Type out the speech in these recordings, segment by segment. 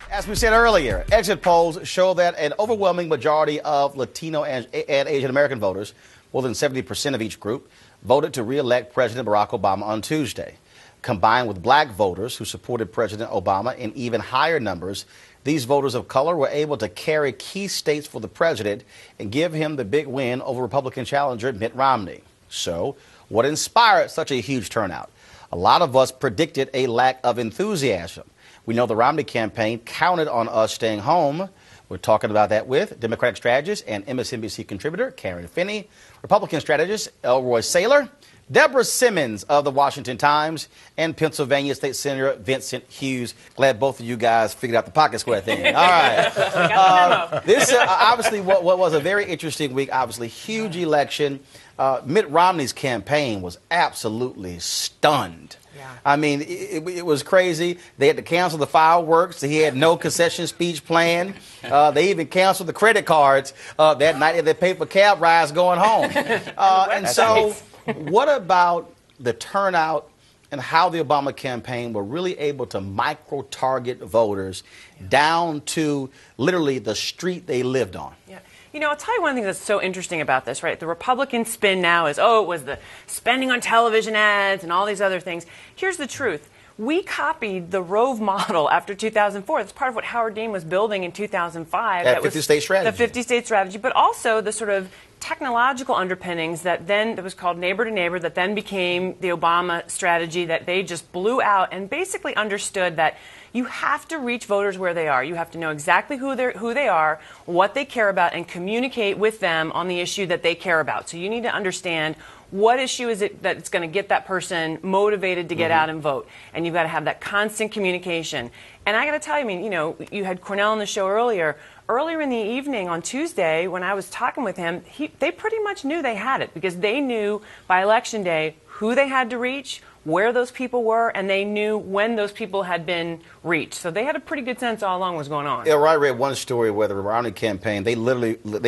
As we said earlier, exit polls show that an overwhelming majority of Latino and Asian American voters, more than 70% of each group, voted to re-elect President Barack Obama on Tuesday. Combined with black voters who supported President Obama in even higher numbers, these voters of color were able to carry key states for the president and give him the big win over Republican challenger Mitt Romney. So, what inspired such a huge turnout? A lot of us predicted a lack of enthusiasm. We know the Romney campaign counted on us staying home. We're talking about that with Democratic strategist and MSNBC contributor Karen Finney, Republican strategist Elroy Sailor, Deborah Simmons of the Washington Times, and Pennsylvania State Senator Vincent Hughes. Glad both of you guys figured out the pocket square thing. All right. This obviously what was a very interesting week. Obviously, huge election. Mitt Romney's campaign was absolutely stunned. Yeah. I mean, it was crazy. They had to cancel the fireworks. He had no concession speech planned. They even canceled the credit cards that night. They paid for cab rides going home. And so what about the turnout and how the Obama campaign were really able to micro-target voters down to literally the street they lived on? Yeah. You know, I'll tell you one thing that's so interesting about this, right? The Republican spin now is, oh, it was the spending on television ads and all these other things. Here's the truth. We copied the Rove model after 2004. That's part of what Howard Dean was building in 2005. That 50-state strategy. The 50-state strategy, but also the sort of technological underpinnings that was called neighbor to neighbor, that then became the Obama strategy that they just blew out and basically understood that you have to reach voters where they are. You have to know exactly who they are, what they care about, and communicate with them on the issue that they care about. So you need to understand what issue is it that's going to get that person motivated to get out and vote. And you've got to have that constant communication. And I got to tell you, I mean, you know, you had Cornell on the show earlier. Earlier in the evening on Tuesday, when I was talking with him, they pretty much knew they had it because they knew by Election Day who they had to reach, where those people were, and they knew when those people had been reached. So they had a pretty good sense all along what was going on. Yeah, I read one story where the Romney campaign, they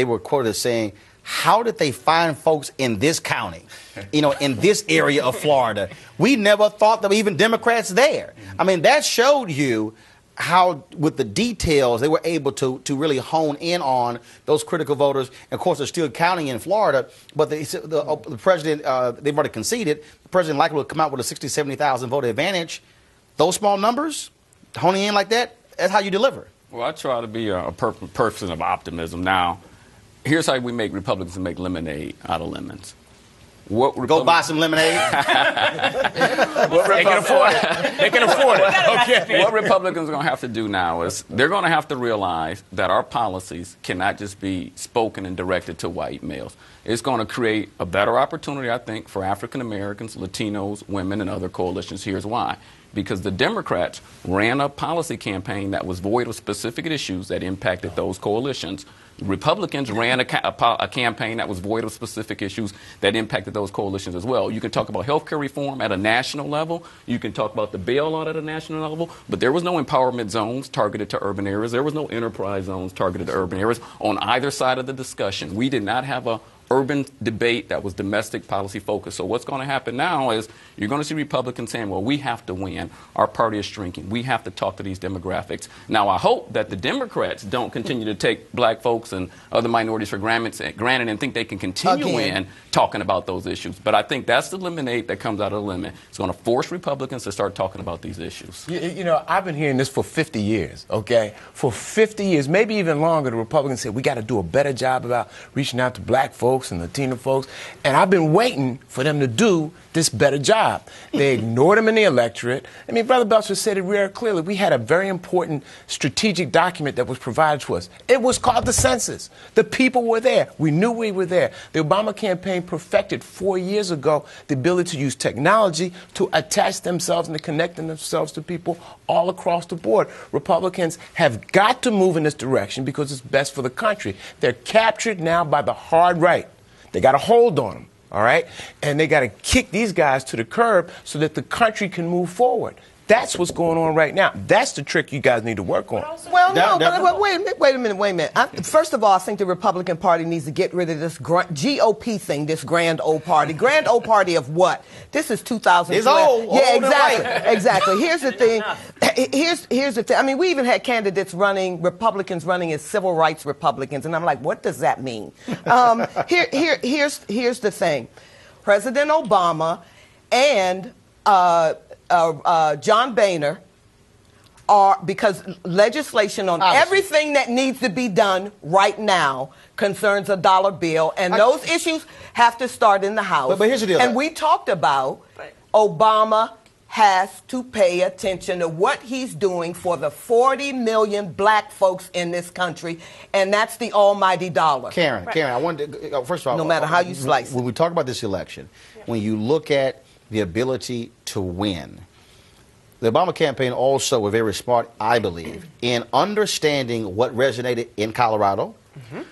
were quoted as saying, how did they find folks in this county, you know, in this area of Florida? We never thought there were even Democrats there. I mean, that showed you how, with the details, they were able to really hone in on those critical voters. And of course, they're still counting in Florida, but the president, they've already conceded, the president likely will come out with a 60,000, 70,000 vote advantage. Those small numbers, honing in like that, that's how you deliver. Well, I try to be a person of optimism. Now, here's how we make Republicans make lemonade out of lemons. Go buy some lemonade. They can afford it. They can afford it. Okay. What Republicans are going to have to do now is they're going to have to realize that our policies cannot just be spoken and directed to white males. It's going to create a better opportunity, I think, for African Americans, Latinos, women, and other coalitions. Here's why. Because the Democrats ran a policy campaign that was void of specific issues that impacted those coalitions. Republicans ran a campaign that was void of specific issues that impacted those coalitions as well. You can talk about health care reform at a national level. You can talk about the bailout at a national level. But there was no empowerment zones targeted to urban areas. There was no enterprise zones targeted to urban areas on either side of the discussion. We did not have a urban debate that was domestic policy focused. So what's going to happen now is you're going to see Republicans saying, well, we have to win. Our party is shrinking. We have to talk to these demographics. Now, I hope that the Democrats don't continue to take black folks and other minorities for granted and think they can continue in talking about those issues. But I think that's the lemonade that comes out of the lemon. It's going to force Republicans to start talking about these issues. You know, I've been hearing this for 50 years, okay? For 50 years, maybe even longer, the Republicans said we got to do a better job about reaching out to black folks and Latino folks. And I've been waiting for them to do this better job. They ignored them in the electorate. I mean, Brother Belcher said it very clearly. We had a very important strategic document that was provided to us. It was called the census. The people were there. We knew we were there. The Obama campaign perfected 4 years ago the ability to use technology to attach themselves and to connect themselves to people all across the board. Republicans have got to move in this direction because it's best for the country. They're captured now by the hard right. They got a hold on them. All right? And they got to kick these guys to the curb so that the country can move forward. That's what's going on right now. That's the trick you guys need to work on. Well, no, but wait a minute. First of all, I think the Republican Party needs to get rid of this GOP thing, this grand old party. Grand old party of what? This is 2012. It's old. Yeah, exactly. Exactly. Here's the thing. Here's the thing. I mean, we even had candidates running, Republicans running as civil rights Republicans, and I'm like, what does that mean? Here's the thing. President Obama and John Boehner are, because legislation on everything that needs to be done right now concerns a dollar bill, and those issues have to start in the House. But here's the deal. And we talked about Obama has to pay attention to what he's doing for the 40 million black folks in this country, and that's the almighty dollar. Karen, I wanted to, first of all, no matter how you slice it. When we talk about this election, when you look at the ability to win, the Obama campaign also were very smart, I believe, in understanding what resonated in Colorado,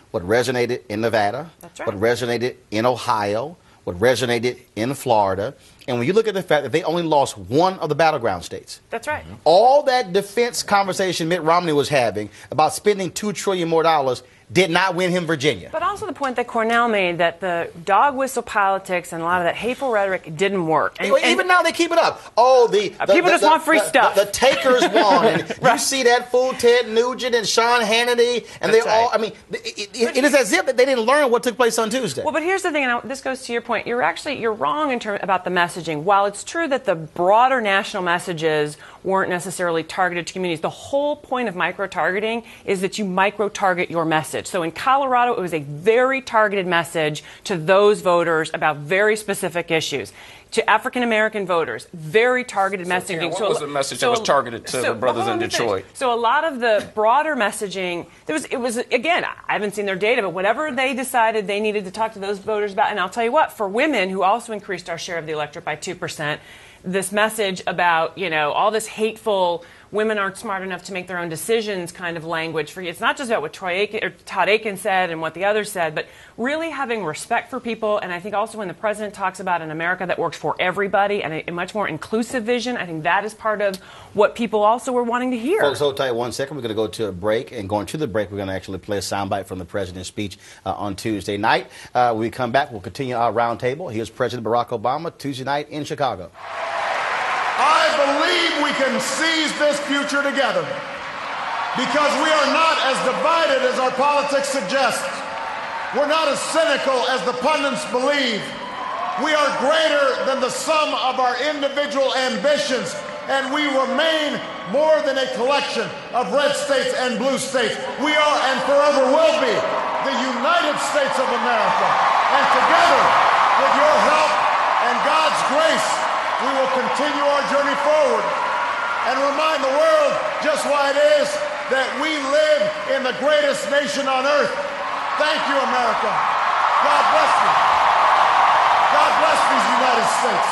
what resonated in Nevada, what resonated in Ohio, what resonated in Florida. And when you look at the fact that they only lost one of the battleground states. That's right. All that defense conversation Mitt Romney was having about spending $2 trillion more did not win him Virginia. But also the point that Cornell made, that the dog whistle politics and a lot of that hateful rhetoric didn't work. And even now they keep it up. Oh, people just want free stuff. The takers won. And you see that fool Ted Nugent and Sean Hannity, and they all, I mean, it is as if they didn't learn what took place on Tuesday. Well, but here's the thing, and this goes to your point. You're wrong about the messaging. While it's true that the broader national messages weren't necessarily targeted to communities, the whole point of micro-targeting is that you micro-target your message. So in Colorado, it was a very targeted message to those voters about very specific issues. To African-American voters, very targeted messaging. Karen, what was the message that was targeted to the brothers in Detroit? So a lot of the broader messaging, it was, again, I haven't seen their data, but whatever they decided they needed to talk to those voters about, and I'll tell you what, for women who also increased our share of the electorate by 2%, this message about, all this hateful, women aren't smart enough to make their own decisions kind of language. It's not just about what Todd Aiken said and what the others said, but really having respect for people. And I think also when the president talks about an America that works for everybody and a much more inclusive vision, I think that is part of what people also were wanting to hear. Folks, hold tight 1 second. We're going to go to a break. And going to the break, we're going to actually play a soundbite from the president's speech on Tuesday night. When we come back, we'll continue our roundtable. Here's President Barack Obama Tuesday night in Chicago. I believe we can seize this future together because we are not as divided as our politics suggests. We're not as cynical as the pundits believe. We are greater than the sum of our individual ambitions, and we remain more than a collection of red states and blue states. We are and forever will be the United States of America. And together, with your help and God's grace, we will continue our journey forward and remind the world just why it is that we live in the greatest nation on earth. Thank you, America. God bless you. God bless these United States.